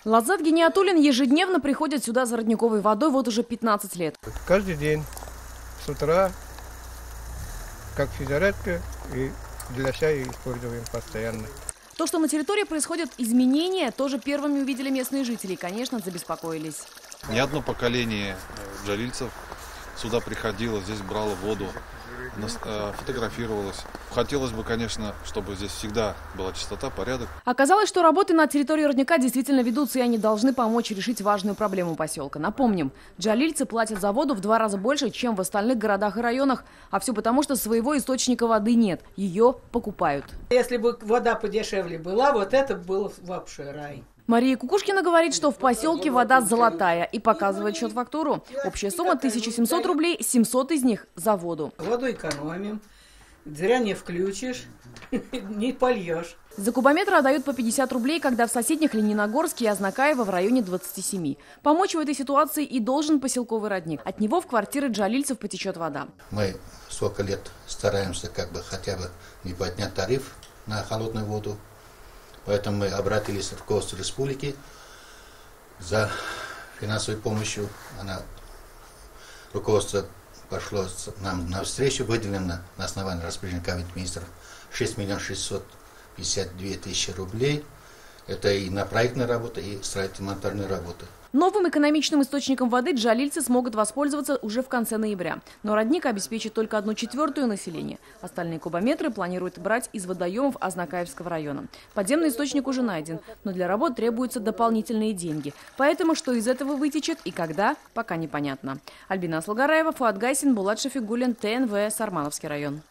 Лаззат Гиниатуллин ежедневно приходит сюда за родниковой водой вот уже 15 лет. Каждый день с утра, как физзарядка, и для чая используем постоянно. То, что на территории происходят изменения, тоже первыми увидели местные жители и, конечно, забеспокоились. Не одно поколение джалильцев сюда приходило, здесь брало воду, фотографировалось. Хотелось бы, конечно, чтобы здесь всегда была чистота, порядок. Оказалось, что работы на территории родника действительно ведутся, и они должны помочь решить важную проблему поселка. Напомним, джалильцы платят за воду в 2 раза больше, чем в остальных городах и районах. А все потому, что своего источника воды нет. Ее покупают. Если бы вода подешевле была, вот это было вообще рай. Мария Кукушкина говорит, что в поселке вода золотая и показывает счет-фактуру. Общая сумма 1700 рублей, 700 из них за воду. Воду экономим, зря не включишь, не польешь. За кубометр отдают по 50 рублей, когда в соседних Лениногорске и Азнакаево в районе 27. Помочь в этой ситуации и должен поселковый родник. От него в квартиры джалильцев потечет вода. Мы сколько лет стараемся хотя бы не поднять тариф на холодную воду. Поэтому мы обратились в руководство республики за финансовой помощью. Руководство пошло нам навстречу, выделено на основании распоряжения Кабинета министров 6 652 000 рублей. Это и на проектные работы, и строительно-монтажные работы. Новым экономичным источником воды джалильцы смогут воспользоваться уже в конце ноября. Но родник обеспечит только 1/4 населения. Остальные кубометры планируют брать из водоемов Азнакаевского района. Подземный источник уже найден, но для работ требуются дополнительные деньги. Поэтому что из этого вытечет и когда, пока непонятно. Альбина Асылгараева, Фуат Гайсин, Булат Шафигуллин, ТНВ, Сармановский район.